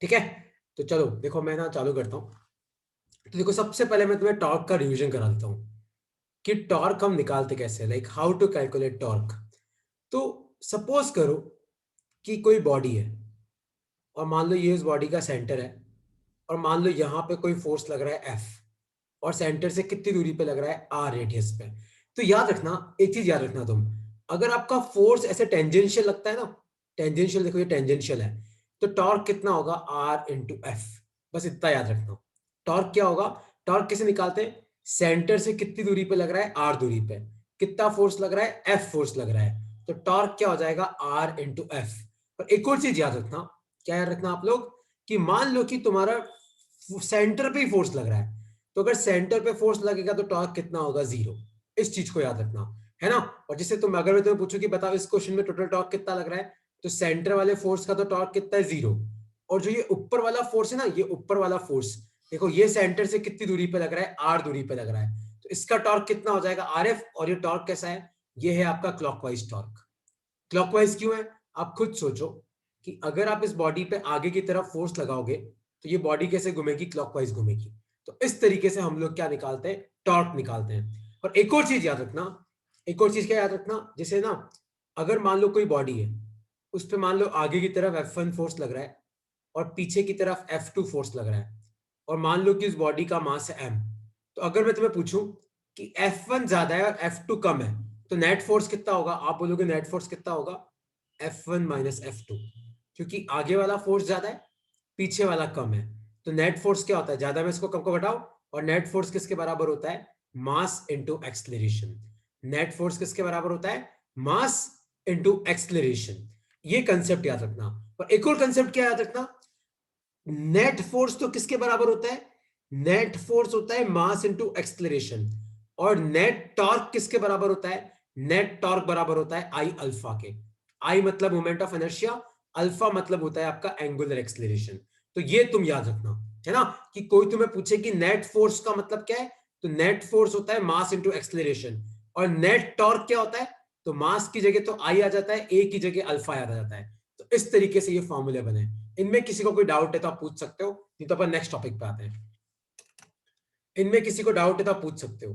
ठीक है, तो चलो देखो मैं ना चालू करता हूँ। तो देखो सबसे पहले मैं तुम्हें टॉर्क का रिवीजन करा देता हूँ कि टॉर्क हम निकालते कैसे, like how to calculate torque. तो सपोज करो कि कोई बॉडी है और मान लो ये इस बॉडी का सेंटर है, और मान लो यहाँ पे कोई फोर्स लग रहा है एफ, और सेंटर से कितनी दूरी पे लग रहा है आर रेडियस पे। तो याद रखना, एक चीज याद रखना तुम, अगर आपका फोर्स ऐसे टेंजेंशियल लगता है ना, टेंजेंशियल, देखो ये टेंजेंशियल है, तो टॉर्क कितना होगा आर इंटू एफ। बस इतना याद रखना। टॉर्क क्या होगा, टॉर्क कैसे निकालते हैं, सेंटर से कितनी दूरी पे लग रहा है आर दूरी पे, कितना फोर्स लग रहा है एफ फोर्स लग रहा है, तो टॉर्क क्या हो जाएगा आर इंटू एफ। और एक और चीज याद रखना, क्या याद रखना आप लोग, कि मान लो कि तुम्हारा सेंटर पे ही फोर्स लग रहा है, तो अगर सेंटर पे फोर्स लगेगा तो टॉर्क कितना होगा, जीरो। इस चीज को याद रखना, है ना। और जैसे तुम, अगर मैं तुम्हें पूछूं कि बताओ इस क्वेश्चन में टोटल टॉर्क कितना लग रहा है, तो सेंटर वाले फोर्स का तो टॉर्क कितना है, जीरो। और जो ये ऊपर वाला फोर्स है ना, ये ऊपर वाला फोर्स, देखो ये सेंटर से कितनी दूरी पे लग रहा है, आर दूरी पे लग रहा है, तो इसका टॉर्क कितना हो जाएगा, आर एफ। और ये टॉर्क कैसा है, ये है आपका क्लॉकवाइज टॉर्क। क्लॉकवाइज क्यों है, आप खुद सोचो कि अगर आप इस बॉडी पे आगे की तरफ फोर्स लगाओगे तो ये बॉडी कैसे घूमेगी, क्लॉकवाइज घूमेगी। तो इस तरीके से हम लोग क्या निकालते हैं, टॉर्क निकालते हैं। और एक और चीज याद रखना, एक और चीज क्या याद रखना, जैसे ना अगर मान लो कोई बॉडी है, उस पर मान लो आगे की तरफ F1 फोर्स लग रहा है और पीछे की तरफ F2 फोर्स लग रहा है, और मान लो कि उस बॉडी का मास है m, तो अगर मैं तुम्हें पूछूं कि F1 ज्यादा है और F2 कम है, तो नेट फोर्स कितना होगा, आप बोलोगे नेट फोर्स कितना होगा, F1 माइनस F2, क्योंकि आगे वाला फोर्स ज्यादा है, पीछे वाला कम है, तो नेट फोर्स क्या होता है, ज्यादा में इसको कम को घटाओ, और नेट फोर्स किसके बराबर होता है, mass into acceleration. Net force किसके बराबर होता है, मास इंटू एक्सलेरेशन। ये कंसेप्ट याद रखना। और एक और कंसेप्ट क्या याद रखना, नेट फोर्स तो किसके बराबर होता है, नेट फोर्स होता है मास इंटू एक्सलेरेशन। और नेट टॉर्क किसके बराबर होता है, नेट टॉर्क बराबर होता है आई अल्फा के। आई मतलब मोमेंट ऑफ इनर्शिया, अल्फा मतलब होता है आपका एंगुलर एक्सलेरेशन। तो ये तुम याद रखना, है ना, कि कोई तुम्हें पूछे कि नेट फोर्स का मतलब क्या है, तो नेट फोर्स होता है मास इंटू एक्सलेरेशन। और नेट टॉर्क क्या होता है, तो मास की जगह तो आई आ जाता है, ए की जगह अल्फा आ जाता है। तो इस तरीके से ये फॉर्मूले बने। इनमें किसी को कोई डाउट है तो आप पूछ सकते हो, नहीं तो अपन नेक्स्ट टॉपिक पे आते हैं। इनमें किसी को डाउट है तो आप पूछ सकते हो।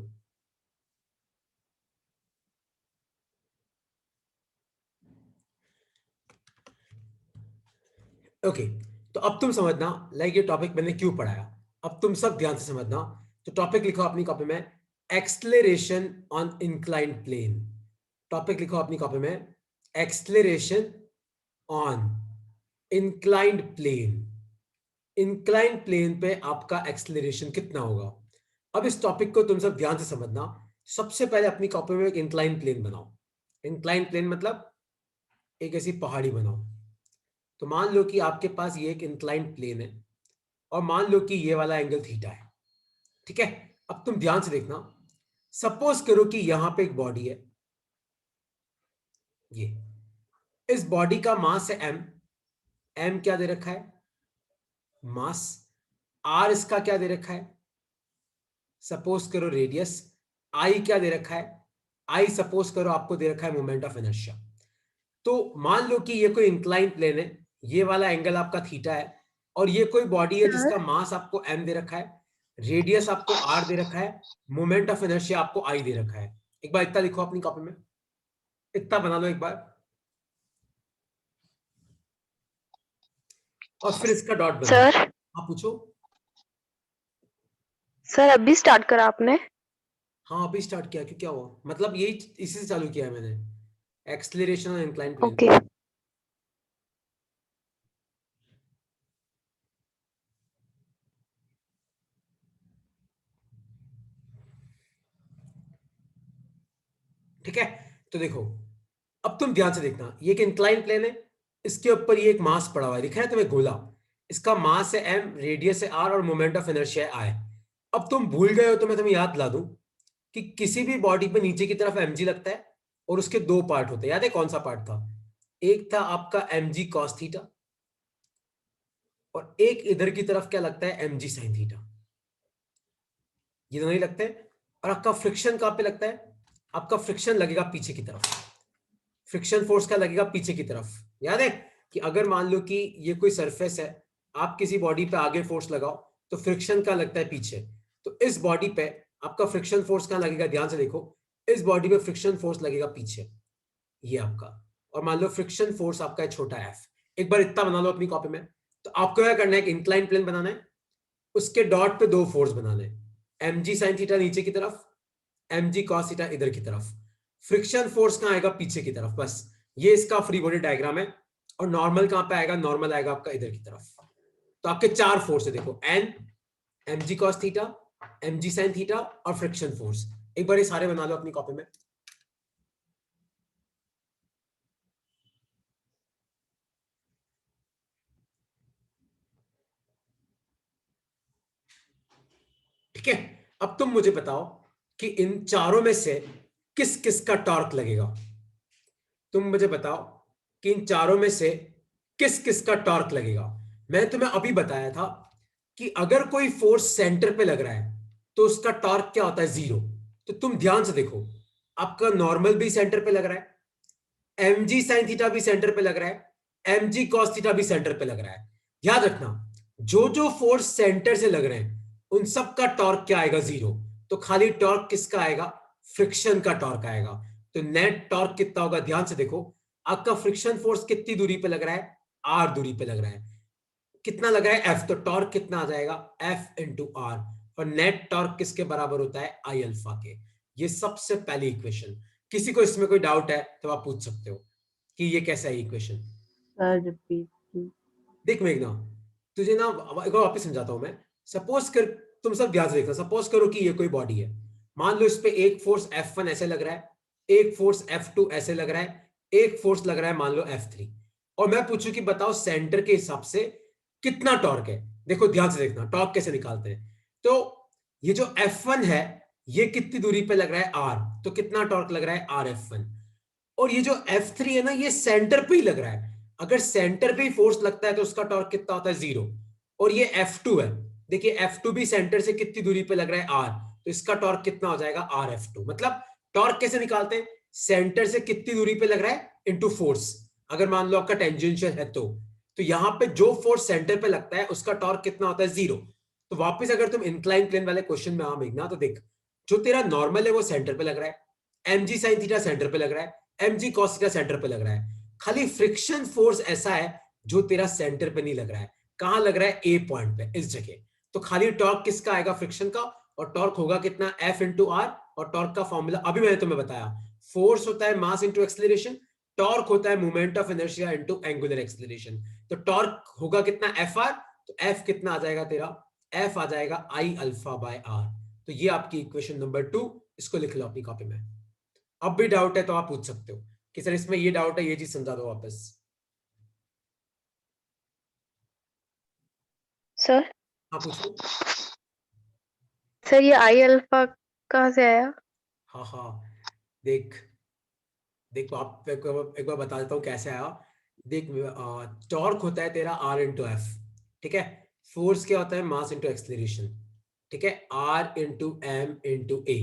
ओके, तो अब तुम समझना, लाइक ये टॉपिक मैंने क्यों पढ़ाया, अब तुम सब ध्यान से समझना। तो टॉपिक लिखो अपनी कॉपी में, acceleration on inclined plane. Topic लिखो अपनी कॉपी में, acceleration on inclined plane. Inclined plane पे आपका एक्सलेरेशन कितना होगा। अब इस टॉपिक को तुम सब ध्यान से समझना। सबसे पहले अपनी कॉपी में एक इंक्लाइन प्लेन बनाओ। इंक्लाइन प्लेन मतलब एक ऐसी पहाड़ी बनाओ। तो मान लो कि आपके पास ये एक इंक्लाइन प्लेन है, और मान लो कि ये वाला एंगल थीटा है, ठीक है। अब तुम ध्यान से देखना, सपोज करो कि यहां पे एक बॉडी है, ये इस बॉडी का मास है m। m क्या दे रखा है, मास। r इसका क्या दे रखा है, सपोज करो रेडियस। आई क्या दे रखा है, आई सपोज करो आपको दे रखा है मोमेंट ऑफ इनर्शिया। तो मान लो कि ये कोई इंक्लाइन प्लेन है, ये वाला एंगल आपका थीटा है, और ये कोई बॉडी है जिसका सर मास आपको m दे रखा है, रेडियस आपको r दे रखा है, मोमेंट ऑफ इनर्शिया आपको i दे रखा है। एक बार इतना लिखो अपनी कॉपी में, इतना बना लो एक बार, और फिर इसका डॉट बनाओ। सर आप पूछो। सर अभी स्टार्ट करा आपने? हाँ अभी स्टार्ट किया, क्यों क्या हुआ, मतलब यही इसी से चालू किया है मैंने, एक्सलेरेशन और इंक्लाइन प्लेन ओके। पे। ठीक है, तो देखो अब तुम ध्यान से देखना, ये एक इंक्लाइन प्लेन है, इसके ऊपर ये एक मास पड़ा हुआ है, दिख रहा है तुम्हें गोला, इसका मास है m, रेडियस है r, और मोमेंट ऑफ इनर्शिया है i। अब तुम भूल गए हो तो मैं तुम्हें याद दिला दूं कि किसी भी बॉडी पे नीचे की तरफ mg लगता है, और उसके दो पार्ट होते हैं, याद है कौन सा पार्ट था, एक था आपका mg cos थीटा, और एक इधर की तरफ क्या लगता है, mg sin थीटा। ये दोनों ही लगते हैं। और आपका फ्रिक्शन कहां पे लगता है, आपका फ्रिक्शन लगेगा पीछे की तरफ। फ्रिक्शन फोर्स का लगेगा पीछे की तरफ, याद है कि अगर मान लो कि ये कोई सरफेस है, आप किसी बॉडी पे आगे फोर्स लगाओ तो फ्रिक्शन का लगता है पीछे, तो इस बॉडी पे आपका फ्रिक्शन फोर्स कहाँ लगेगा, ध्यान से देखो, इस बॉडी पे फ्रिक्शन फोर्स लगेगा पीछे, ये आपका। और मान लो फ्रिक्शन फोर्स आपका है छोटा एफ, एक बार इतना बना लो अपनी कॉपी में। तो आपको क्या करना है, इंक्लाइन प्लेन बनाना है, उसके डॉट पे दो फोर्स बनाने हैं, एम जी साइन थीटा नीचे की तरफ, एम जी कॉस थीटा इधर की तरफ। फ्रिक्शन फोर्स कहाँ आएगा, पीछे की तरफ, बस ये इसका फ्री बॉडी डायग्राम है। और नॉर्मल कहाँ पे आएगा, नॉर्मल आएगा आपका इधर की तरफ। तो आपके चार फोर्स है, देखो, एन, एम जी कॉस थीटा, एम जी साइन थीटा और फ्रिक्शन फोर्स। एक बार ये सारे बना लो अपनी कॉपी में। ठीक है, अब तुम मुझे बताओ कि इन चारों में से किस किस का टॉर्क लगेगा। तुम मुझे बताओ कि इन चारों में से किस किस का टॉर्क लगेगा। मैंने तुम्हें अभी बताया था कि अगर कोई फोर्स सेंटर पे लग रहा है तो उसका टॉर्क क्या होता है, जीरो। तो तुम ध्यान से देखो, आपका नॉर्मल भी सेंटर पे लग रहा है, एम जी साइन थीटा भी सेंटर पे लग रहा है, एम जी कॉस थीटा भी सेंटर पे लग रहा है। याद रखना, जो जो फोर्स सेंटर से लग रहे हैं उन सब का टॉर्क क्या आएगा, जीरो। तो खाली टॉर्क किसका आएगा, फ्रिक्शन का टॉर्क आएगा। तो नेट टॉर्क कितना होगा, ध्यान से देखो, आपका फ्रिक्शन फोर्स कितनी दूरी पे लग रहा है, आर दूरी पे लग रहा है, कितना लग रहा है, एफ, तो टॉर्क कितना आ जाएगा, एफ इंटू आर। और नेट टॉर्क किसके बराबर होता है, आई अल्फा के। ये सबसे पहली इक्वेशन। किसी को इसमें कोई डाउट है तो आप पूछ सकते हो कि ये कैसा है इक्वेशन। Sir repeat. देख मेघना, तुझे ना एक बार वापस समझाता हूं मैं। सपोज कर, तुम सब ध्यान से देखना, सपोज करो कि ये कोई बॉडी है, मान लो इस पे एक फोर्स F1 ऐसे लग रहा है, एक फोर्स F2 ऐसे लग रहा है, एक फोर्स लग रहा है मान लो F3। और मैं पूछूं कि बताओ सेंटर के हिसाब से कितना टॉर्क है। देखो ध्यान से देखना टॉर्क कैसे निकालते हैं। तो ये जो F1 है ये कितनी दूरी पे लग रहा है, R, तो कितना टॉर्क लग रहा है, RF1। और ये जो F3 है ना, ये सेंटर पे ही लग रहा है। अगर सेंटर पे ही फोर्स लगता है तो उसका टॉर्क कितना होता है, जीरो। और ये F2 है, देखिए F2 भी सेंटर से कितनी दूरी पे लग रहा है, R, तो इसका टॉर्क कितना हो जाएगा, RF2। मतलब टॉर्क कैसे निकालते हैं, सेंटर से कितनी दूरी पे लग रहा है इंटू फोर्स। अगर मान लो आपका टेंजेंशियल है तो यहां पे जो फोर्स सेंटर पे लगता है उसका टॉर्क कितना होता है, जीरो। तो वापस अगर तुम इंक्लाइन प्लेन वाले क्वेश्चन में आ मेघना, तो देख, जो तेरा नॉर्मल है वो सेंटर पे लग रहा है, एम जी साइन थीटा सेंटर पे लग रहा है, एम जी कॉस थीटा सेंटर पे लग रहा है। खाली फ्रिक्शन फोर्स ऐसा है जो तेरा सेंटर पे नहीं लग रहा है। कहां लग रहा है, ए पॉइंट पे, इस जगह। तो खाली टॉर्क किसका आएगा, फ्रिक्शन का। और टॉर्क होगा कितना, एफ इंटू आर। और टॉर्क का फॉर्मूला अभी मैंने तुम्हें बताया, फोर्स होता है मास इंटू एक्सेलरेशन, टॉर्क होता है moment of inertia into angular acceleration. तो टॉर्क होगा कितना, एफ आर। तो एफ कितना आ जाएगा तेरा, एफ आ जाएगा आई अल्फा बाय आर। तो ये आपकी इक्वेशन नंबर 2, इसको लिख लो अपनी कॉपी में। अब भी डाउट है तो आप पूछ सकते हो कि सर इसमें ये डाउट है, ये चीज समझा दो वापस। सर हाँ पूछो। सर ये आई अल्फा कहाँ से आया? हाँ हाँ, देख, देखो आप एक बार बता देता हूँ कैसे आया। देख, टॉर्क होता है तेरा आर इंटू एफ, ठीक है। फोर्स क्या होता है, मास इंटू एक्सलेरेशन, ठीक है, आर इंटू एम इंटू ए।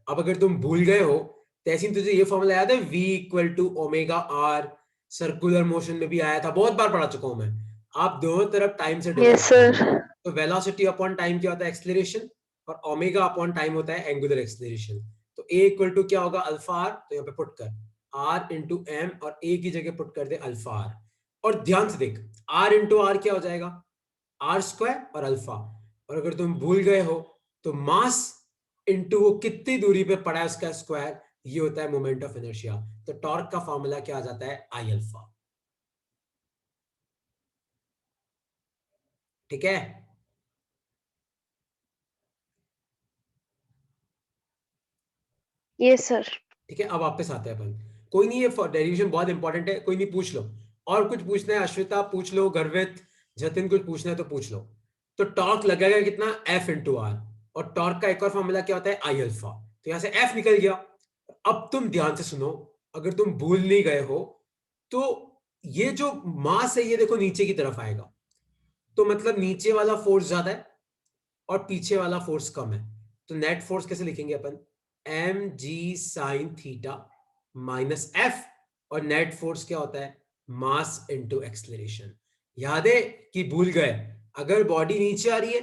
अब अगर तुम भूल गए हो तो ऐसे ही तुझे ये फॉर्मूला याद है, v equal to omega R. Circular motion में भी आया था, बहुत बार पढ़ा चुका हूं मैं। आप दोनों तरफ टाइम से डिवाइड यस करोगे सर। तो वेलोसिटी अपॉन टाइम क्या होता है, एक्सलेरेशन। और ओमेगा अपॉन टाइम होता है एंगुलर एक्सलेरेशन। तो a इक्वल टू क्या होगा, अल्फा आर। तो यहाँ पे पुट कर आर इंटू एम, और ए की जगह पुट कर दे अल्फा आर। और ध्यान से देख, आर इंटू आर क्या हो जाएगा, आर स्क्वायर और अल्फा। और अगर तुम भूल गए हो तो मास इंटू वो कितनी दूरी पे पड़ा है उसका स्क्वायर, ये होता है मोमेंट ऑफ इनर्शिया। तो टॉर्क का फॉर्मूला क्या आ जाता है, आई अल्फा। ठीक है, यस सर। ठीक है। अब वापस आते हैं अपन, कोई नहीं, ये डेरिवेशन बहुत इंपॉर्टेंट है, कोई नहीं, पूछ लो। और कुछ पूछना है अश्विता पूछ लो, गर्वित, जतिन कुछ पूछना है तो पूछ लो। तो टॉर्क लगेगा कितना, एफ इंटू आर। और टॉर्क का एक और फॉर्मूला क्या होता है, आई अल्फा। तो यहां से एफ निकल गया। अब तुम ध्यान से सुनो, अगर तुम भूल नहीं गए हो तो ये जो मास है ये देखो नीचे की तरफ आएगा, तो मतलब नीचे वाला फोर्स ज्यादा है और पीछे वाला फोर्स कम है। तो नेट फोर्स कैसे लिखेंगे अपन, एम जी साइन थीटा माइनस एफ। और नेट फोर्स क्या होता है, मास इंटू एक्सलेरेशन। याद है कि भूल गए, अगर बॉडी नीचे आ रही है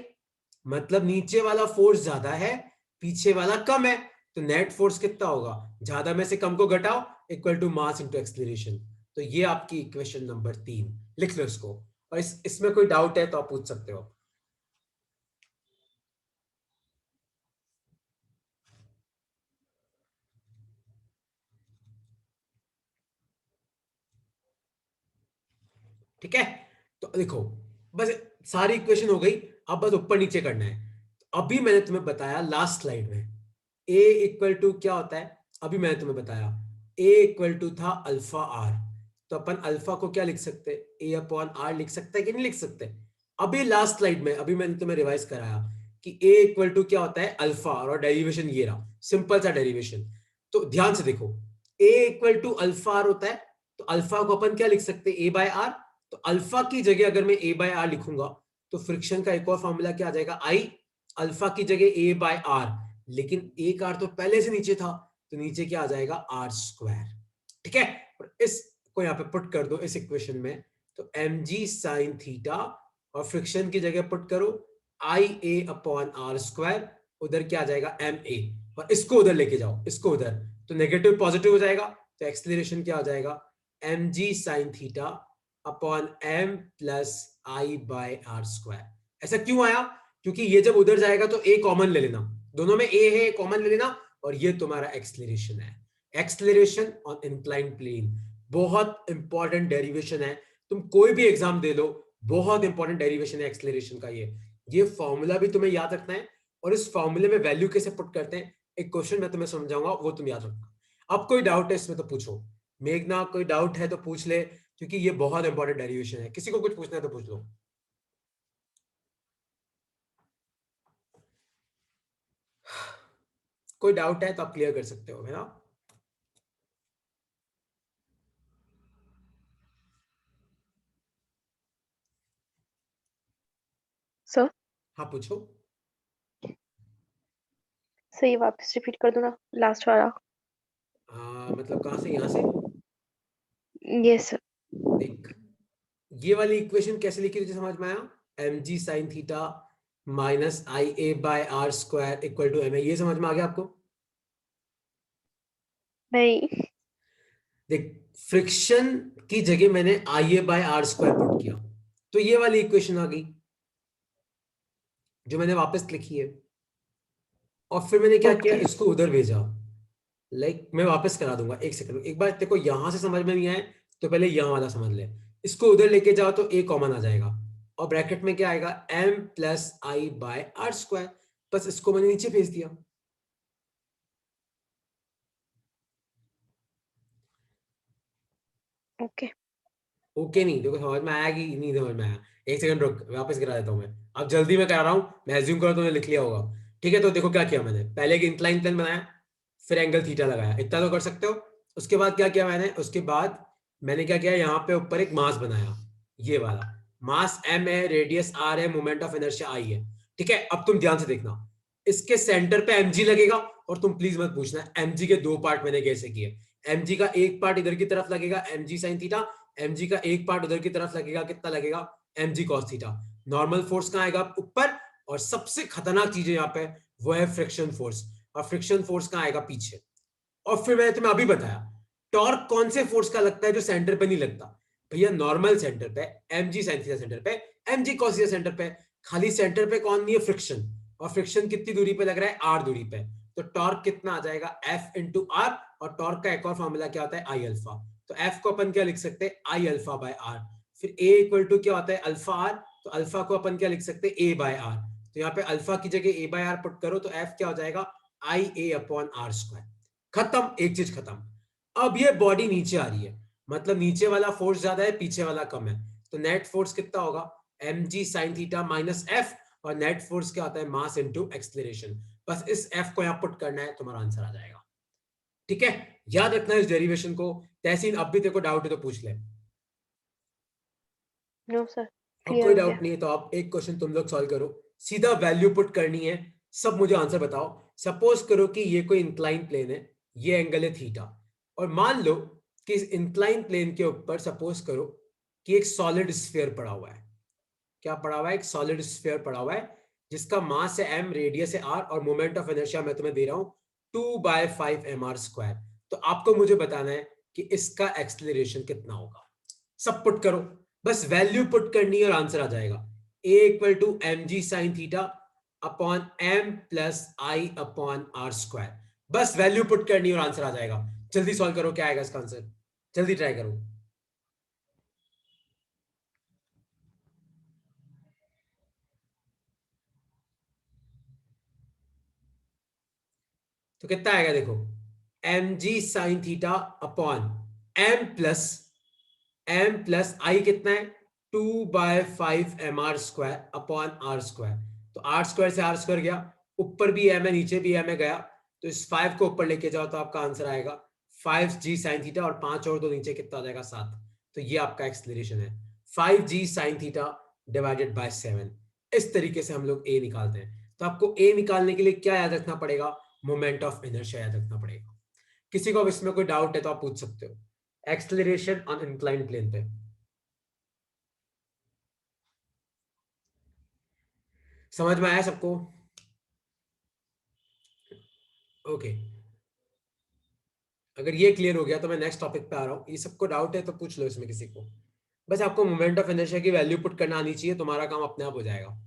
मतलब नीचे वाला फोर्स ज्यादा है, पीछे वाला कम है, तो नेट फोर्स कितना होगा, ज्यादा में से कम को घटाओ equal to mass into acceleration. तो ये आपकी इक्वेशन नंबर 3, लिख लो इसको। और इसमें कोई डाउट है तो आप पूछ सकते हो। ठीक है, तो देखो बस सारी इक्वेशन हो गई, अब बस ऊपर नीचे करना है। अभी मैंने तुम्हें बताया लास्ट स्लाइड में a इक्वल टू क्या होता है, अभी मैंने तुम्हें बताया a इक्वल टू था अल्फा आर। तो अपन अल्फा को क्या लिख सकते हैं, a अपॉन आर लिख सकते हैं कि नहीं लिख सकते। अभी लास्ट स्लाइड में अभी मैंने तुम्हें रिवाइज कराया कि a इक्वल टू क्या होता है अल्फा और डेरिवेशन ये रहा, सिंपल सा डेरिवेशन। तो ध्यान से देखो a equal to alpha R होता है, तो अल्फा को अपन क्या लिख सकते हैं, a बाय आर। तो अल्फा की जगह अगर मैं a बाय आर लिखूंगा तो फ्रिक्शन का एक और फॉर्मूला क्या आ जाएगा, आई। अल्फा की जगह a बाय आर, लेकिन एक आर तो पहले से नीचे था, तो नीचे क्या आ जाएगा आर स्क्वायर। ठीक है, और इसको यहाँ पे पुट कर दो इस इक्वेशन में, तो एम जी साइन थीटा और फ्रिक्शन की जगह पुट करो आई ए अपॉन आर स्क्वायर, उधर क्या आ जाएगा एम ए, और इसको उधर लेके जाओ, इसको उधर, तो नेगेटिव पॉजिटिव हो जाएगा, तो एक्सेलरेशन क्या हो जाएगा M ji sine theta upon M plus I by R square. ऐसा क्यों आया, क्योंकि ये जब उधर जाएगा तो ए कॉमन ले लेना, दोनों में ए है कॉमन ले लेना, और ये तुम्हारा एक्सेलरेशन है, एक्सेलरेशन ऑन इंक्लाइंड प्लेन। बहुत इंपॉर्टेंट डेरिवेशन है, तुम कोई भी एग्जाम दे लो, बहुत इंपॉर्टेंट डेरिवेशन है एक्सेलरेशन का। ये फॉर्मूला भी तुम्हें याद रखना है, और इस फॉर्मूले में वैल्यू कैसे पुट करते हैं, एक क्वेश्चन मैं तुम्हें समझाऊंगा, वो तुम याद रखना। अब कोई डाउट है इसमें तो पूछो, मेघना कोई डाउट है तो पूछ ले, क्योंकि ये बहुत इंपॉर्टेंट डेरिवेशन है। किसी को कुछ पूछना है तो पूछ लो। कोई डाउट है तो आप क्लियर कर सकते हो, है ना। सर हाँ पूछो। सही वापस रिपीट कर दो ना, लास्ट वाला। मतलब कहां से, यहां से यस सर। देख, ये वाली इक्वेशन कैसे लिखी तुझे समझ में आया, M ji sine theta minus I A by R square equal to M A, ये समझ में आ गया आपको। नहीं। देख, फ्रिक्शन की जगह मैंने आई A by R square put किया, तो ये वाली इक्वेशन आ गई जो मैंने वापस लिखी है, और फिर मैंने क्या किया, ओके इसको उधर भेजा। मैं वापस करा दूंगा, एक सेकंड, एक बार तेरे को यहां से समझ में नहीं आए तो पहले यहां वाला समझ ले। इसको उधर लेके जाओ तो ए कॉमन आ जाएगा, और ब्रैकेट में क्या आएगा M plus I by R square, बस इसको मैंने नीचे भेज दिया। ओके। ओके, नहीं देखो समझ में आया कि नहीं समझ में आया, एक सेकंड रुक, वापस करा देता हूँ मैं। अब जल्दी में करा रहा हूँ, मैं एज्यूम करो तुमने लिख लिया होगा। ठीक है, तो देखो क्या किया मैंने, पहले एक इंक्लाइन प्लेन बनाया, फिर एंगल थीटा लगाया, इतना तो कर सकते हो। उसके बाद क्या किया मैंने, उसके बाद मैंने क्या किया, यहाँ पे ऊपर एक मास बनाया, ये वाला मास एम है, रेडियस आर है, मोमेंट ऑफ इनर्शिया आई है। ठीक है, अब तुम ध्यान से देखना, इसके सेंटर पे एम लगेगा, और तुम प्लीज मत पूछना एम के 2 पार्ट मैंने कैसे किए। एम का एक पार्ट इधर की तरफ लगेगा एम जी साइन थीटा, एम का एक पार्ट उधर की तरफ लगेगा, कितना लगेगा एम जी कॉस थीटा। नॉर्मल फोर्स कहाँ आएगा ऊपर, और सबसे खतरनाक चीज है यहाँ पे वो है फ्रिक्शन फोर्स, और फ्रिक्शन फोर्स कहाँ आएगा पीछे। और फिर मैंने तुम्हें अभी बताया टॉर्क कौन से फोर्स का लगता है जो सेंटर पे नहीं लगता, भैया नॉर्मल सेंटर पे एम जी साइन थीटा सेंटर पे, एम जी कॉस थीटा सेंटर पे, खाली सेंटर पे कौन नहीं है फ्रिक्शन, और फ्रिक्शन कितनी दूरी पे लग रहा है आर दूरी पे, तो टॉर्क कितना आ जाएगा एफ इंटू आर, और टॉर्क का एक और फॉर्मूला क्या होता है आई अल्फा, तो एफ को अपन क्या लिख सकते हैं आई अल्फा बाय आर, फिर ए इक्वल टू क्या होता है अल्फा आर, तो अल्फा को अपन क्या लिख सकते हैं ए बाय आर, तो यहाँ पे अल्फा की जगह ए बाय आर पुट करो तो एफ क्या हो जाएगा आई ए अपॉन आर स्क्वायर। खत्म, एक चीज खत्म। अब ये बॉडी नीचे आ रही है मतलब नीचे वाला फोर्स ज्यादा है, पीछे वाला कम है, तो नेट फोर्स कितना होगा एम जी साइन थीटा माइनस एफ, और नेट फोर्स क्या होता है मास इनटू एक्सेलरेशन। बस इस एफ को यहां पुट करना है, तुम्हारा आंसर आ जाएगा। ठीक है, याद रखना इस डेरिवेशन को। तहसीन अब भी तेरे को डाउट है तो पूछ ले। नो सर, अब क्लियर कोई हो गया। डाउट नहीं है तो आप एक क्वेश्चन तुम लोग सॉल्व करो, सीधा वैल्यू पुट करनी है, सब मुझे आंसर बताओ। सपोज करो कि ये कोई इंक्लाइन प्लेन है, ये एंगल है थीटा, और मान लो कि इस इंक्लाइन प्लेन के ऊपर सपोज करो कि एक सॉलिड स्फीयर पड़ा हुआ है, क्या पड़ा हुआ है, एक सॉलिड स्फीयर पड़ा हुआ है जिसका मास है m, रेडियस है r और मोमेंट ऑफ इनर्शिया मैं तुम्हें दे रहा हूं 2/5 mr²। तो आपको मुझे बताना है कि इसका एक्सेलरेशन कितना होगा। सब पुट करो, बस वैल्यू पुट करनी है और आंसर आ जाएगा। a equal to mg sin theta upon m plus I upon r²। बस वैल्यू पुट करनी है और आंसर आ जाएगा। जल्दी सॉल्व करो, क्या आएगा इसका आंसर, जल्दी ट्राई करो। तो कितना आएगा देखो, mg sin theta upon m plus I कितना है 2/5 mr² अपॉन r²। तो r² से r² गया, ऊपर भी m है नीचे भी m है गया, तो इस 5 को ऊपर लेके जाओ तो आपका आंसर आएगा 5g sin थीटा और 5 और 2 नीचे कितना आ जाएगा 7। तो ये आपका एक्सेलरेशन है 5g sin theta divided by 7। इस तरीके से हम लोग a निकालते हैं। तो आपको a निकालने के लिए क्या याद रखना पड़ेगा, मोमेंट ऑफ इनर्शिया याद रखना पड़ेगा। किसी को अब इसमें कोई डाउट है तो आप पूछ सकते हो। एक्सेलरेशन ऑन इंक्लाइंड प्लेन पे समझ में आया सबको? ओके, अगर ये क्लियर हो गया तो मैं नेक्स्ट टॉपिक पे आ रहा हूं। ये सबको डाउट है तो पूछ लो इसमें किसी को। बस आपको मोमेंट ऑफ इनर्शिया की वैल्यू पुट करना आनी चाहिए, तुम्हारा काम अपने आप हो जाएगा।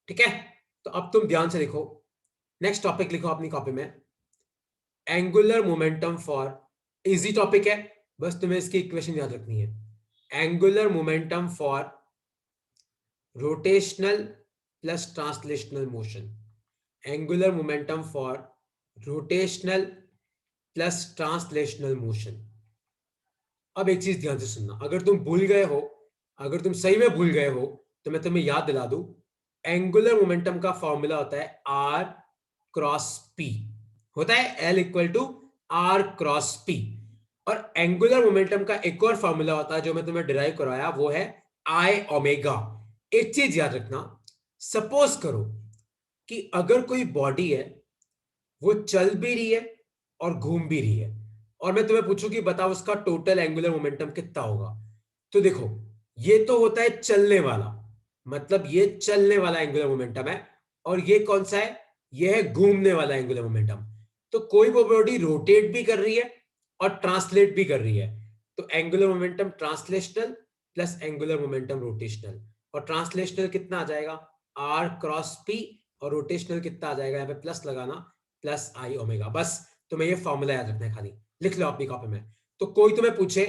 ठीक है, तो अब तुम ध्यान से लिखो, नेक्स्ट टॉपिक लिखो अपनी कॉपी में, angular momentum for, easy topic है, बस तुम्हें इसकी इक्वेशन याद रखनी है। Angular momentum for rotational plus translational motion. Angular momentum for rotational plus translational motion. अब एक चीज ध्यान से सुनना, अगर तुम भूल गए हो, अगर तुम सही में भूल गए हो तो मैं तुम्हें याद दिला दूं, एंगुलर मोमेंटम का फॉर्मूला होता है आर क्रॉस पी, होता है L equal to R cross P. और एंगुलर मोमेंटम का एक और फॉर्मूला होता है जो मैं तुम्हें डिराइव करवाया, वो है आई ओमेगा। एक चीज याद रखना, सपोज करो कि अगर कोई बॉडी है वो चल भी रही है और घूम भी रही है, और मैं तुम्हें पूछूं कि बताओ उसका टोटल एंगुलर मोमेंटम कितना होगा। तो देखो, ये तो होता है चलने वाला, मतलब ये चलने वाला एंगुलर मोमेंटम है, और ये कौन सा है, ये है घूमने वाला एंगुलर मोमेंटम। तो कोई वो बॉडी रोटेट भी कर रही है और ट्रांसलेट भी कर रही है, तो angular momentum translational plus angular momentum rotational. और ट्रांसलेशनल कितना आ जाएगा, आर क्रॉस पी, और रोटेशनल कितना आ जाएगा, यहाँ पे प्लस लगाना, प्लस आई ओमेगा। बस तुम्हें ये फॉर्मूला याद रखना है, खाली लिख लो अपनी कॉपी में। तो कोई तुम्हें पूछे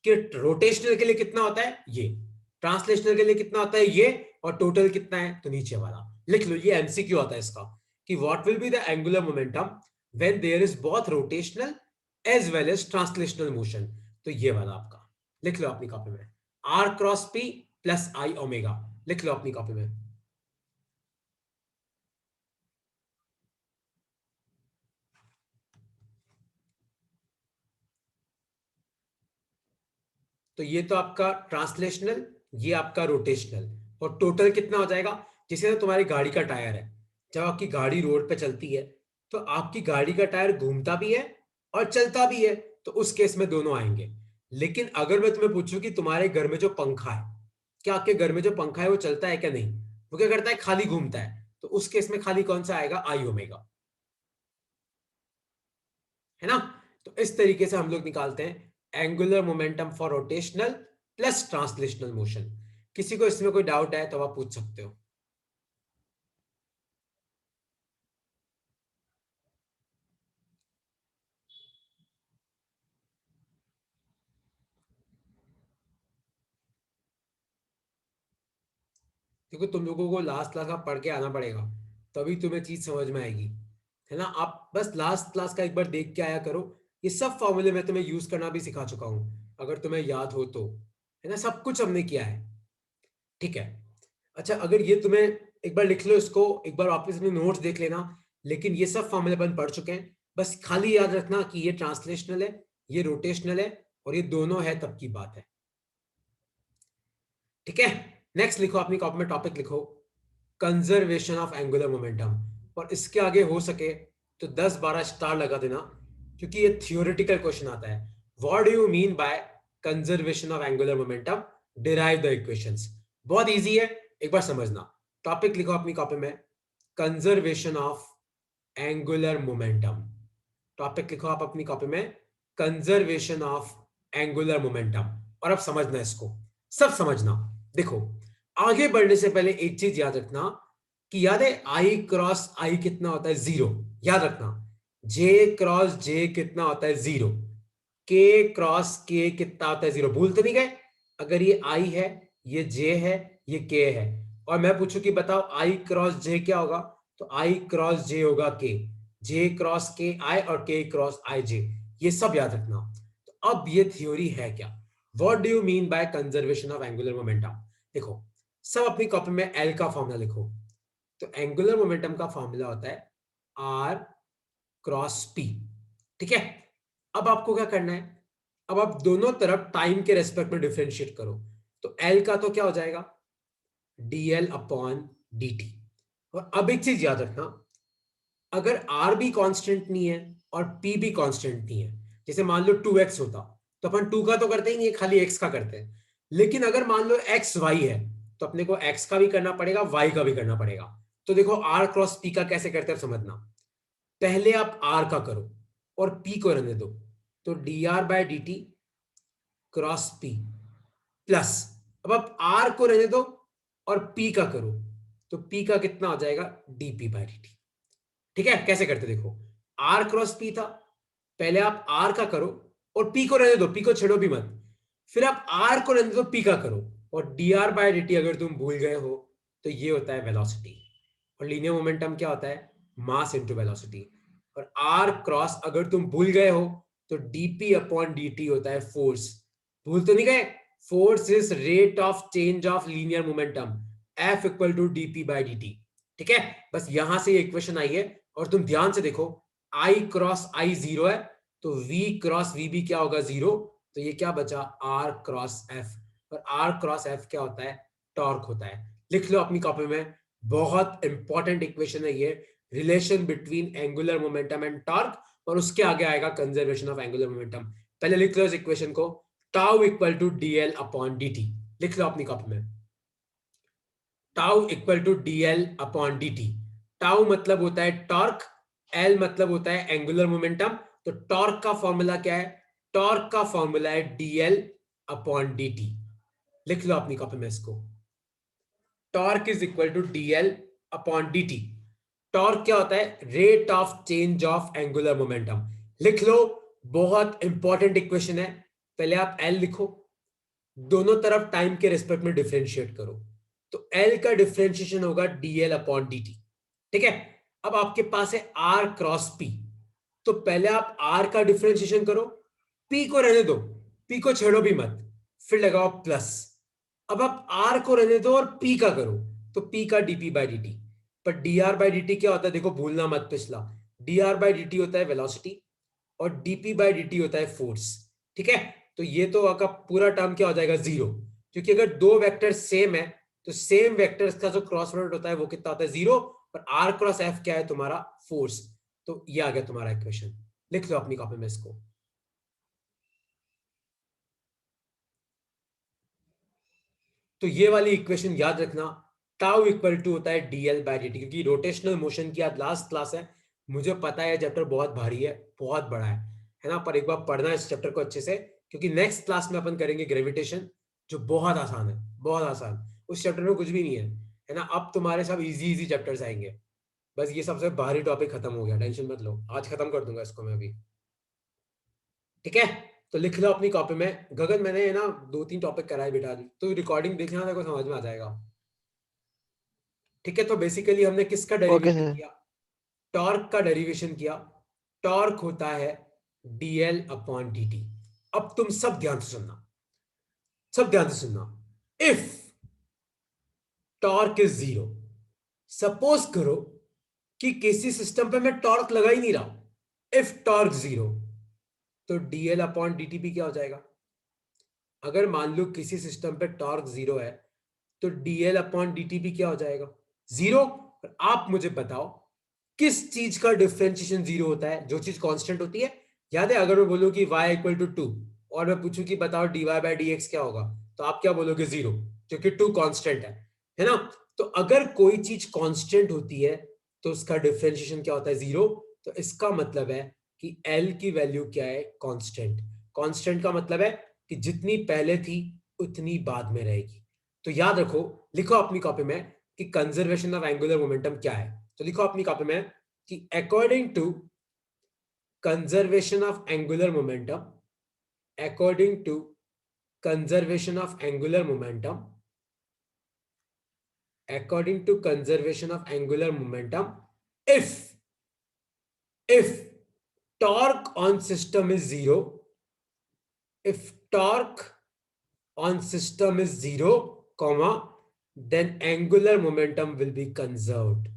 कि रोटेशनल के लिए कितना होता है ये, ट्रांसलेशनल के लिए कितना होता है ये, और टोटल कितना है, तो नीचे वाला लिख लो। ये एमसीक्यू आता है इसका कि what will be the angular momentum when there is both rotational as well as translational motion. तो ये वाला आपका लिख लो अपनी कॉपी में, R cross P plus I omega, लिख लो अपनी कॉपी में। तो ये तो आपका ट्रांसलेशनल, ये आपका रोटेशनल, और टोटल कितना हो जाएगा, जैसे तो तुम्हारी गाड़ी का टायर है, जब आपकी गाड़ी रोड पे चलती है तो आपकी गाड़ी का टायर घूमता भी है और चलता भी है, तो उस केस में दोनों आएंगे। लेकिन अगर मैं तुम्हें पूछूं कि तुम्हारे घर में जो पंखा है, क्या आपके घर में जो पंखा है वो चलता है क्या, नहीं, वो क्या करता है, खाली घूमता है, तो उस केस में खाली कौन सा आएगा, आई ओमेगा, है ना। तो इस तरीके से हम लोग निकालते हैं angular momentum for rotational plus translational motion. किसी को इसमें कोई डाउट है तो आप पूछ सकते हो। देखो, तुम लोगों को लास्ट क्लास का पढ़ के आना पड़ेगा, तभी तुम्हें चीज समझ में आएगी, है ना। आप बस लास्ट क्लास का एक बार देख के आया करो, ये सब फॉर्मूले मैं तुम्हें यूज करना भी सिखा चुका हूं, अगर तुम्हें याद हो तो, है ना, सब कुछ हमने किया है। ठीक है, अच्छा, अगर ये तुम्हें एक बार लिख लो, इसको एक बार वापस अपने नोट्स देख लेना, लेकिन ये सब फॉर्मूले अपन पढ़ चुके हैं। बस खाली याद रखना कि ये ट्रांसलेशनल है, ये रोटेशनल है, और ये दोनों है तब की बात है। ठीक है, नेक्स्ट लिखो अपनी कॉपी में, टॉपिक लिखो कंजर्वेशन ऑफ एंगुलर मोमेंटम, और इसके आगे हो सके तो 10-12 स्टार लगा देना, क्योंकि ये थियोरेटिकल क्वेश्चन आता है। What do you mean by conservation of angular momentum, derive the equations. बहुत इजी है, एक बार समझना, टॉपिक लिखो अपनी कॉपी में, conservation of angular momentum. Topic लिखो आप अपनी कॉपी में, कंजर्वेशन ऑफ एंगुलर मोमेंटम। और अब समझना इसको, सब समझना। देखो, आगे बढ़ने से पहले एक चीज याद रखना कि याद है आई क्रॉस आई कितना होता है? 0। याद रखना, जे क्रॉस जे कितना होता है? 0। के क्रॉस के कितना होता है? 0। भूल तो नहीं गए? अगर ये आई है, ये जे है, ये के है, और मैं पूछूं कि बताओ आई क्रॉस जे क्या होगा, तो आई क्रॉस जे होगा के, जे क्रॉस के आई और के क्रॉस आई जे। ये सब याद रखना। तो अब ये थ्योरी है क्या? What do you mean by conservation of angular momentum? देखो, सब अपनी कॉपी में एल का फॉर्मूला लिखो। तो एंगुलर मोमेंटम का फॉर्मूला होता है आर क्रॉस पी। ठीक है, अब आपको क्या करना है? अब आप दोनों तरफ टाइम के रेस्पेक्ट में डिफरेंशिएट करो। तो एल का तो क्या हो जाएगा? dl upon dt। और अब एक चीज याद रखना, अगर r भी कांस्टेंट नहीं है और p भी कांस्टेंट नहीं है, जैसे मान लो 2x होता, तो अपन 2 का तो करते ही नहीं है, खाली x का करते हैं। लेकिन अगर मान लो x y है, तो अपने को x का भी करना पड़ेगा, y का भी करना पड़ेगा। तो देखो r क्रॉस p का कैसे करते हैं समझना। पहले आप r का करो और p को रहने दो, तो dr by dt cross p plus, अब आप r को रहने दो और p का करो, तो p का कितना हो जाएगा? dp by dt। ठीक है, कैसे करते देखो, r क्रॉस p था, पहले आप r का करो और p को रहने दो, p को छेड़ो भी मत, फिर आप r को रहने दो, p का करो, और dr बाय dt अगर तुम भूल गए हो तो ये होता है वेलोसिटी। और लीनियर मोमेंटम क्या होता है? Mass into velocity. और r क्रॉस अगर तुम भूल गए हो तो dp अपॉन dt होता है फोर्स। भूल तो नहीं गए? Force is rate of change of linear momentum, F equal to dp by dt। ठीक है, बस यहां से इक्वेशन आई है। और तुम ध्यान से देखो, I क्रॉस I 0 है, तो V क्रॉस V भी क्या होगा? 0। तो ये क्या बचा? R cross F। और R क्रॉस F क्या होता है? टॉर्क होता है। लिख लो अपनी कॉपी में, बहुत इंपॉर्टेंट इक्वेशन है ये, relation between angular momentum and torque, और उसके आगे आएगा कंजर्वेशन ऑफ एंगुलर मोमेंटम। पहले लिख लो इस इक्वेशन को, tau equal to dl upon dt। लिख लो अपनी कॉपी में, tau equal to dl upon dt। Tau मतलब होता है टॉर्क, एल मतलब होता है एंगुलर मोमेंटम। तो टॉर्क का फॉर्मूला क्या है? टॉर्क का फॉर्मूला है dl अपॉन dt। लिख लो अपनी कॉपी में इसको, torque is equal to dl upon dt। Torque क्या होता है? Rate of change of angular momentum. लिख लो, बहुत इंपॉर्टेंट इक्वेशन है। पहले आप एल लिखो, दोनों तरफ टाइम के रेस्पेक्ट में डिफरेंशिएट करो, तो एल का डिफरेंशिएशन होगा dl अपॉन dt। ठीक है, अब आपके पास है r क्रॉस p, तो पहले आप r का डिफरेंशिएशन करो, p को रहने दो, p को छेड़ो भी मत, फिर लगाओ प्लस। अब आप r को रहने दो और p का करो, तो p का dp बाय dt। पर dr बाय dt क्या होता है? देखो भूलना मत पिछला, dr बाय dt होता है वेलोसिटी और dp बाय dt होता है फोर्स। ठीक है, तो ये तो आपका पूरा टर्म क्या हो जाएगा? 0, क्योंकि अगर दो वेक्टर सेम है तो सेम वेक्टर्स का जो क्रॉस प्रोडक्ट होता है वो कितना होता है? 0। और r क्रॉस f क्या है? तुम्हारा फोर्स। तो ये आ गया तुम्हारा इक्वेशन। लिख लो अपनी कॉपी में इसको। तो ये वाली इक्वेशन याद रखना, टाउ इक्वल टू होता है dl बाय dt, क्योंकि रोटेशनल मोशन की आज लास्ट क्लास है। मुझे पता है चैप्टर बहुत भारी है, बहुत बड़ा है ना, पर एक बार पढ़ना इस चैप्टर को अच्छे से, क्योंकि नेक्स्ट क्लास में अपन करेंगे ग्रेविटेशन, जो बहुत आसान है, बहुत आसान। उस चैप्टर में कुछ भी नहीं है ना। अब तुम्हारे सब इजी इजी चैप्टर्स आएंगे। बस ये सबसे भारी टॉपिक खत्म हो गया, टेंशन मत लो, आज खत्म कर दूंगा इसको मैं अभी। ठीक है, तो लिख लो अपनी कॉपी में। गगन मैंने ना 2-3 टॉपिक कराए बेटा, तो रिकॉर्डिंग देखना, देखो समझ में आ जाएगा। ठीक है, तो बेसिकली हमने किसका ओके डेरिवेशन सर। किया? टॉर्क का डेरिवेशन किया। टॉर्क होता है dl अपॉन dt। अब तुम सब ध्यान से सुनना, सब ध्यान से सुनना। इफ टॉर्क इज 0, सपोज करो कि किसी सिस्टम पे मैं टॉर्क लगा ही नहीं रहा, इफ टॉर्क 0, तो dl अपॉन dt भी क्या हो जाएगा? अगर मान लो किसी सिस्टम पे टॉर्क 0 है, तो dl अपॉन dt भी क्या हो जाएगा? 0। आप मुझे बताओ किस चीज का डिफरेंशिएशन 0 होता है? जो चीज कांस्टेंट होती है। याद है, अगर मैं बोलूं कि y इक्वल टू 2 और मैं पूछूं कि बताओ dy बाय dx क्या होगा, तो आप क्या बोलोगे? 0, क्योंकि 2 कांस्टेंट है। है ना। तो अगर कोई चीज कांस्टेंट होती है तो उसका डिफरेंशिएशन क्या होता है, 0। तो इसका मतलब है कि L की वैल्यू क्या है, कांस्टेंट। कांस्टेंट का मतलब है कि जितनी पहले थी उतनी बाद में रहेगी। तो याद रखो, लिखो अपनी कॉपी में कि कंजर्वेशन ऑफ एंगुलर मोमेंटम क्या है। तो लिखो अपनी कॉपी में कि according to conservation of angular momentum, according to conservation of angular momentum, according to conservation of angular momentum, if torque on system is 0, if torque on system is 0 comma, then angular momentum will be conserved,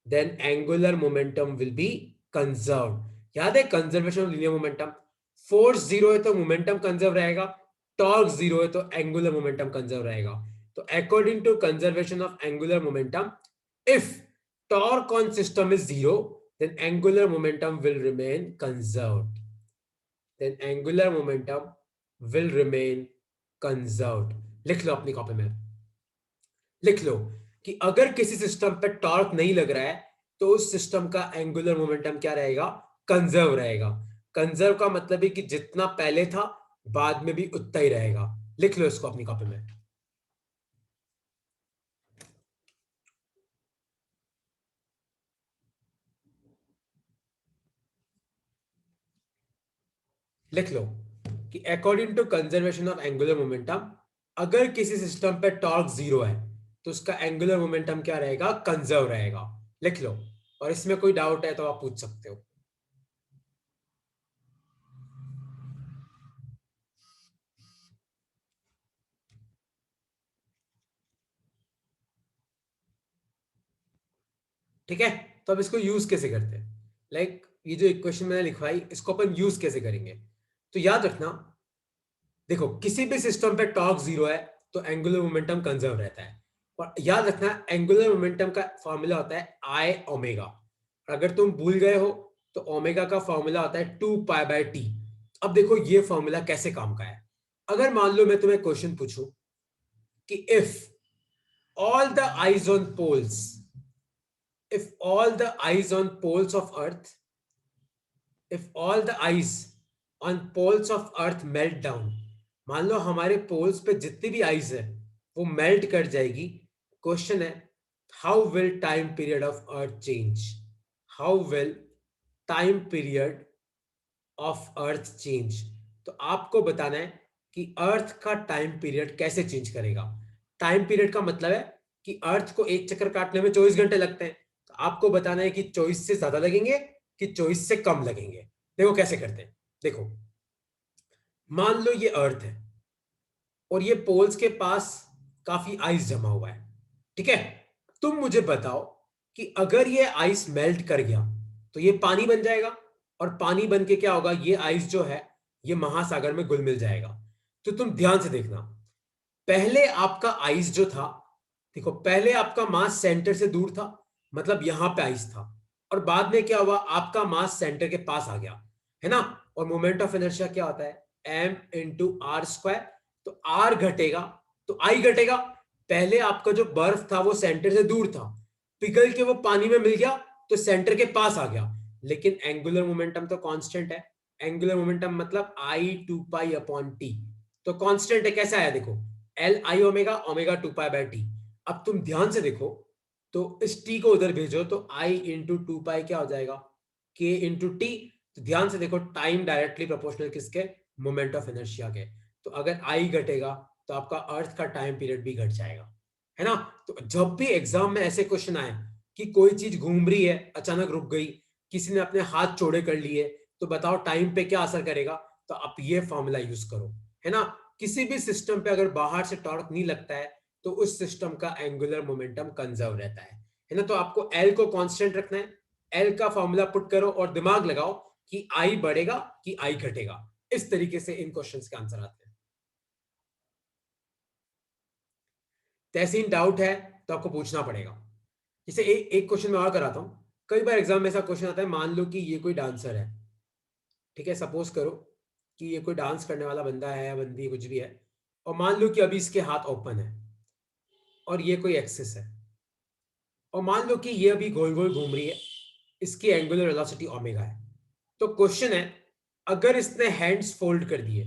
then angular momentum will be conserved। याद है conservation of linear momentum, force 0 है तो momentum conserve रहेगा, torque 0 है तो angular momentum conserve रहेगा। तो according to conservation of angular momentum, if torque on system is 0, then angular momentum will remain conserved, then angular momentum will remain conserved। लिख लो अपनी कॉपी में, लिख लो कि अगर किसी सिस्टम पे टॉर्क नहीं लग रहा है तो उस सिस्टम का एंगुलर मोमेंटम क्या रहेगा, कंजर्व रहेगा। कंजर्व का मतलब है कि जितना पहले था बाद में भी उतना ही रहेगा। लिख लो इसको अपनी कॉपी में। लिख लो कि according to conservation of angular momentum, अगर किसी सिस्टम पे टॉर्क 0 है तो उसका एंगुलर मोमेंटम क्या रहेगा, कंजर्व रहेगा। लिख लो, और इसमें कोई डाउट है तो आप पूछ सकते हो। ठीक है, तो अब इसको यूज कैसे करते हैं, लाइक ये जो इक्वेशन मैंने लिखवाई इसको अपन यूज कैसे करेंगे। तो याद रखना, देखो किसी भी सिस्टम पे टॉर्क 0 है तो एंगुलर मोमेंटम कंजर्व रहता है। और याद रखना एंगुलर मोमेंटम का फॉर्मूला होता है आई ओमेगा। अगर तुम भूल गए हो तो ओमेगा का फॉर्मूला होता है 2π/t। अब देखो ये फॉर्मूला कैसे काम का है। अगर मान लो मैं तुम्हें क्वेश्चन पूछूं कि if all the ice on poles, if all the ice on poles of earth, if all the ice on poles of earth melt down, मान लो हमारे पोल्स पे जितनी भी आइस है वो मेल्ट कर जाएगी। क्वेश्चन है how will time period of earth change, how will time period of earth change. तो आपको बताना है कि अर्थ का टाइम पीरियड कैसे चेंज करेगा। टाइम पीरियड का मतलब है कि अर्थ को एक चक्कर काटने में 24 घंटे लगते हैं, तो आपको बताना है कि 24 से ज्यादा लगेंगे कि 24 से कम लगेंगे। देखो कैसे करते हैं, देखो मान लो ये अर्थ है और ये पोल्स के पास काफी आइस जमा हुआ है, ठीक है। तुम मुझे बताओ कि अगर ये आइस मेल्ट कर गया तो ये पानी बन जाएगा, और पानी बन के क्या होगा, ये आइस जो है ये महासागर में घुल मिल जाएगा। तो तुम ध्यान से देखना, पहले आपका आइस जो था, देखो पहले आपका मास सेंटर से दूर था, मतलब यहां पे आइस था, और बाद में क्या हुआ, आपका मास सेंटर के पास आ गया, है ना। और मोमेंट ऑफ इनर्शिया क्या होता है, m × r²। तो r घटेगा तो I घटेगा। पहले आपका जो बर्फ था वो सेंटर से दूर था, पिघल के वो पानी में मिल गया तो सेंटर के पास आ गया, लेकिन एंगुलर मोमेंटम तो कांस्टेंट है। एंगुलर मोमेंटम मतलब I2π/t, तो कांस्टेंट है। कैसे आया देखो, L I ओमेगा 2π/t। अब तुम ध्यान से देखो, तो इस t को उधर भेजो तो I × 2π क्या हो जाएगा, K × t। तो ध्यान से देखो टाइम डायरेक्टली प्रोपोर्शनल किसके, मोमेंट ऑफ इनर्शिया के। तो अगर I घटेगा तो आपका अर्थ का टाइम पीरियड भी घट जाएगा, है ना। तो जब भी एग्जाम में ऐसे क्वेश्चन आए कि कोई चीज घूम रही है अचानक रुक गई, किसी ने अपने हाथ चौड़े कर लिए, तो बताओ टाइम पे क्या असर करेगा। तो आप ये फॉर्मूला यूज करो, है ना। किसी भी सिस्टम पे अगर बाहर से टॉर्क नहीं लगता है तो उस सिस्टम का एंगुलर मोमेंटम कंजर्व रहता है ना। तो आपको एल को कांस्टेंट रखना है, एल का फॉर्मूला पुट करो और दिमाग लगाओ कि आई बढ़ेगा कि आई घटेगा। इस तरीके से इन क्वेश्चंस के आंसर आते हैं। तहसीन डाउट है तो आपको पूछना पड़ेगा। जैसे एक क्वेश्चन मैं और कराता हूं, कई बार एग्जाम में ऐसा क्वेश्चन आता है, मान लो कि ये कोई डांसर है, ठीक है, सपोज करो कि ये कोई डांस करने वाला बंदा है या बंदी कुछ भी है, और मान लो कि अभी इसके हाथ ओपन है, और ये कोई एक्सिस है, और मान लो कि ये अभी गोल गोल घूम रही है, इसकी एंगुलर वेलोसिटी ओमेगा है। तो क्वेश्चन है, अगर इसने हैंड्स फोल्ड कर दिए,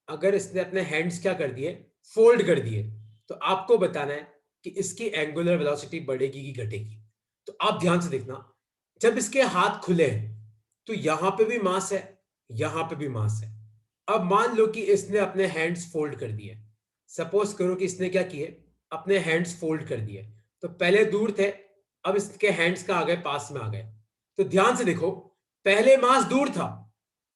अगर इसने अपने हैंड्स क्या कर दिए, फोल्ड कर दिए, तो आपको बताना है कि इसकी एंगुलर वेलोसिटी बढ़ेगी कि घटेगी। तो आप ध्यान से देखना, जब इसके हाथ खुले हैं तो यहां पे भी मास है, यहां पे भी मास है। अब मान लो कि इसने अपने हैंड्स फोल्ड कर दिए, सपोज करो कि इसने क्या किए, अपने हैंड्स फोल्ड कर दिए, तो पहले दूर थे, अब इसके हैंड्स का आ गए पास में आ गए। तो ध्यान से देखो, पहले मास दूर था,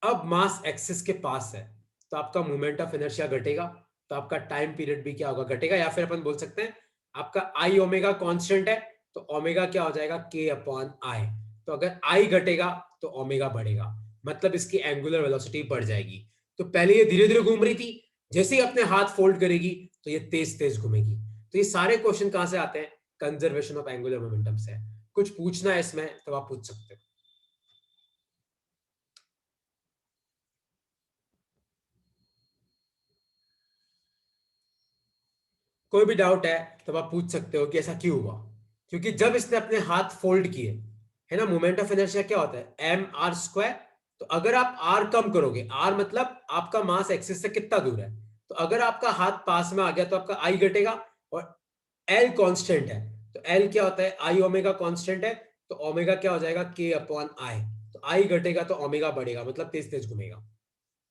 अब मास एक्सिस के पास है, तो आपका मोमेंट ऑफ इनर्शिया घटेगा, तो आपका टाइम पीरियड भी क्या होगा, घटेगा। या फिर अपन बोल सकते हैं आपका आई ओमेगा कांस्टेंट है, तो ओमेगा क्या हो जाएगा, के अपॉन आई। तो अगर आई घटेगा तो ओमेगा बढ़ेगा, मतलब इसकी एंगुलर वेलोसिटी बढ़ जाएगी। तो पहले ये धीरे धीरे घूम रही थी, जैसे ही अपने हाथ फोल्ड करेगी तो ये तेज तेज घूमेगी। तो ये सारे क्वेश्चन कहां से आते हैं, कंजर्वेशन ऑफ एंगुलर मोमेंटम से। कुछ पूछना है इसमें तो आप पूछ सकते हो। कोई भी डाउट है तो आप पूछ सकते हो कि ऐसा क्यों हुआ, क्योंकि जब इसने अपने हाथ फोल्ड किए है ना, मोमेंट ऑफ इनर्शिया क्या होता है, एम आर स्क्वायर। तो अगर आप आर कम करोगे, आर मतलब आपका मास एक्सिस से कितना दूर है, तो अगर आपका हाथ पास में आ गया तो आपका आई घटेगा, और एल कांस्टेंट है, तो एल क्या होता है, आई ओमेगा कांस्टेंट है, तो ओमेगा क्या हो जाएगा, के अपॉन आई। तो आई घटेगा तो ओमेगा बढ़ेगा, मतलब तेज तेज घूमेगा।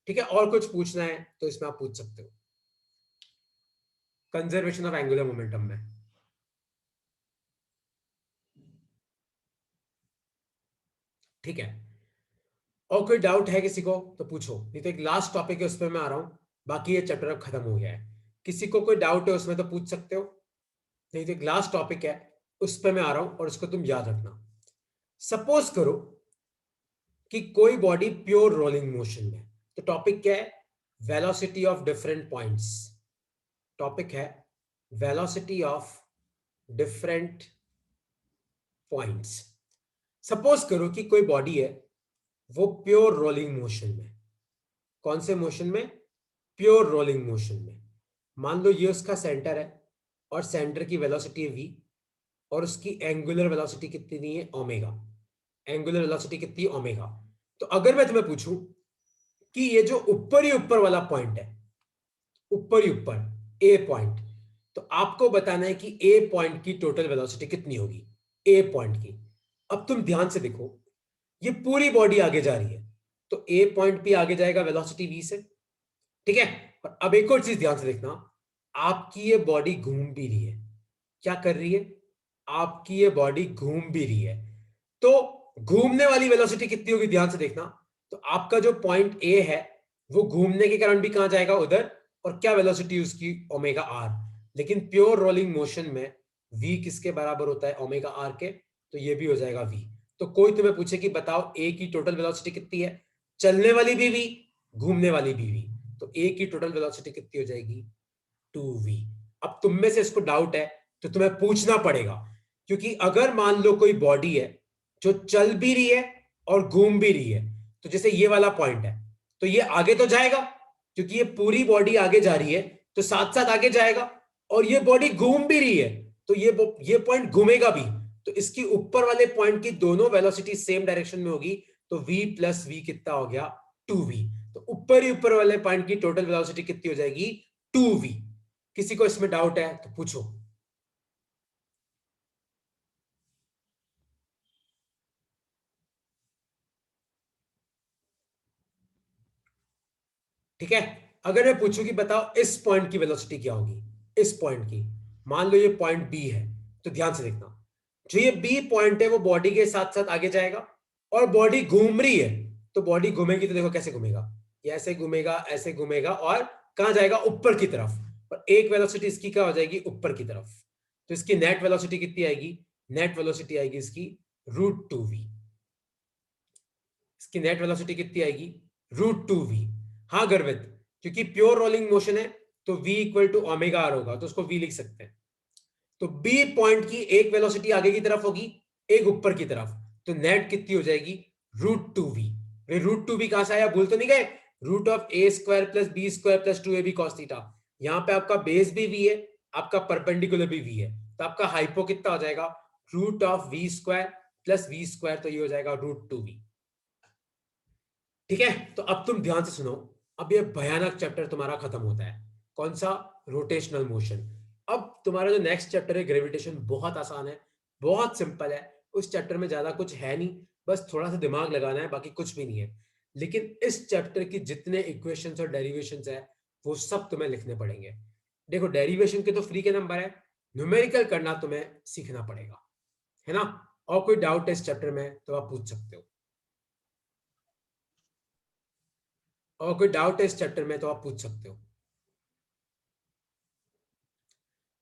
ठीक है, और कुछ पूछना है तो इसमें आप पूछ सकते हो, कंजर्वेशन ऑफ एंगुलर मोमेंटम में। ठीक है, और कोई डाउट है किसी को तो पूछो, नहीं तो एक लास्ट टॉपिक है उस पर मैं आ रहा हूं, बाकी ये चैप्टर अब खत्म हो गया है। किसी को कोई डाउट है उसमें तो पूछ सकते हो, नहीं तो एक लास्ट टॉपिक है उस पर मैं आ रहा हूं, और उसको तुम याद रखना। सपोज करो कि कोई बॉडी प्योर रोलिंग मोशन में, तो टॉपिक क्या है, velocity of different points. Topic है velocity of different points. Suppose करो कि कोई बॉडी है वो प्योर रोलिंग मोशन में, कौन से मोशन में, प्योर रोलिंग मोशन में। मान लो ये उसका सेंटर है, और सेंटर की वेलोसिटी है v, और उसकी एंगुलर वेलोसिटी कितनी है, ओमेगा। एंगुलर वेलोसिटी कितनी है, ओमेगा। तो अगर मैं तुम्हें पूछूं कि ये जो ऊपर ही ऊपर वाला पॉइंट है, ऊपर ही ऊपर ए पॉइंट, तो आपको बताना है कि ए पॉइंट की टोटल वेलोसिटी कितनी होगी, ए पॉइंट की। अब तुम ध्यान से देखो, ये पूरी बॉडी आगे जा रही है, तो ए पॉइंट भी आगे जाएगा वेलोसिटी v से। ठीक है, और अब एक और चीज ध्यान से देखना, आपकी ये बॉडी घूम भी रही है, क्या कर रही है, आपकी ये बॉडी घूम भी रही है, तो घूमने वाली वेलोसिटी कितनी होगी, ध्यान से देखना। तो आपका जो पॉइंट ए है वो घूमने के कारण भी कहां जाएगा, उधर, और क्या वेलोसिटी उसकी, ओमेगा आर। लेकिन प्योर रोलिंग मोशन में v किसके बराबर होता है, ओमेगा आर के, तो ये भी हो जाएगा v। तो कोई तुम्हें पूछे कि बताओ a की टोटल वेलोसिटी कितनी है, चलने वाली भी v, घूमने वाली भी v, तो a की टोटल वेलोसिटी कितनी हो जाएगी, 2v। अब तुम में से इसको डाउट है तो तुम्हें पूछना पड़ेगा, क्योंकि अगर मान लो कोई बॉडी है जो चल भी रही है और घूम भी रही है, तो जैसे ये वाला पॉइंट है, तो ये आगे तो जाएगा, क्योंकि ये पूरी बॉडी आगे जा रही है तो साथ साथ आगे जाएगा, और ये बॉडी घूम भी रही है तो ये पॉइंट घूमेगा भी, तो इसकी ऊपर वाले पॉइंट की दोनों वेलोसिटी सेम डायरेक्शन में होगी, तो v प्लस v कितना हो गया, 2v। तो ऊपर ही ऊपर वाले पॉइंट की टोटल वेलोसिटी कितनी हो जाएगी, 2v। किसी को इसमें डाउट है तो पूछो। ठीक है, अगर मैं पूछूं कि बताओ इस पॉइंट की वेलोसिटी क्या होगी, इस पॉइंट की, मान लो ये पॉइंट बी है, तो ध्यान से देखना, जो ये बी पॉइंट है वो बॉडी के साथ साथ आगे जाएगा, और बॉडी घूम रही है, तो बॉडी घूमेगी तो देखो कैसे घूमेगा, ये ऐसे घूमेगा, ऐसे घूमेगा, और कहां जाएगा, ऊपर की तरफ, और एक वेलोसिटी इसकी क्या हो जाएगी, ऊपर की तरफ। तो इसकी नेट वेलोसिटी कितनी आएगी, नेट वेलोसिटी आएगी इसकी √2v। इसकी नेट वेलोसिटी कितनी आएगी, √2v। हाँ गर्वित, क्योंकि प्योर रोलिंग मोशन है तो v equal to omega R होगा, तो उसको v लिख सकते हैं। तो b पॉइंट की एक वेलोसिटी आगे की तरफ होगी, एक ऊपर की तरफ, तो नेट कितनी हो जाएगी, √2v। √2v कहां से आया, भूल तो नहीं गए, root of a square plus B square plus 2ab cos theta. यहां पे आपका बेस भी v है आपका परपेंडिकुलर भी v है, तो आपका हाइपो कितना हो जाएगा, root of v square plus v square, तो ये हो जाएगा रूट 2v। ठीक है, तो अब तुम ध्यान से सुनो, अब ये भयानक चैप्टर तुम्हारा खत्म होता है। कौन सा? Rotational motion. अब तुम्हारा जो नेक्स्ट चैप्टर है ग्रेविटेशन, बहुत आसान है, बहुत सिंपल है। उस चैप्टर में ज्यादा कुछ है नहीं, बस थोड़ा सा दिमाग लगाना है, बाकी कुछ भी नहीं है। लेकिन इस चैप्टर की जितने इक्वेशंस और डेरिवेशंस है वो सब तुम्हें लिखने पड़ेंगे। देखो डेरिवेशन के तो फ्री के नंबर है, न्यूमेरिकल करना तुम्हें सीखना पड़ेगा, है ना। और कोई डाउट है इस चैप्टर में तो आप पूछ सकते हो, और कोई डाउट है इस चैप्टर में तो आप पूछ सकते हो।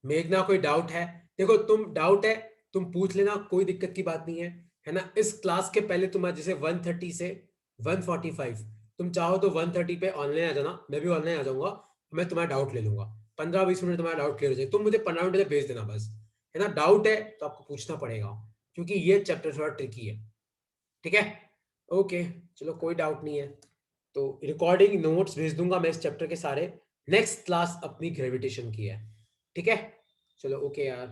मेघना कोई डाउट है? देखो तुम डाउट है तुम पूछ लेना, कोई दिक्कत की बात नहीं है ना। इस क्लास के पहले तुम जैसे 130 से 145, तुम चाहो तो 130 पे ऑनलाइन आ जाना, मैं भी ऑनलाइन आ जाऊंगा, मैं तुम्हारा डाउट ले लूंगा, 15-20 मिनट तुम्हारा डाउट क्लियर हो जाए। तुम मुझे 15 मिनट में भेज देना बस, है ना। डाउट है तो आपको पूछना पड़ेगा, क्योंकि ये चैप्टर थोड़ा ट्रिकी है। ठीक है, ओके, चलो कोई डाउट नहीं है। तो रिकॉर्डिंग नोट्स भेज दूंगा मैं इस चैप्टर के सारे। नेक्स्ट क्लास अपनी ग्रेविटेशन की है, ठीक है। चलो ओके यार।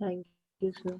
Thank you sir.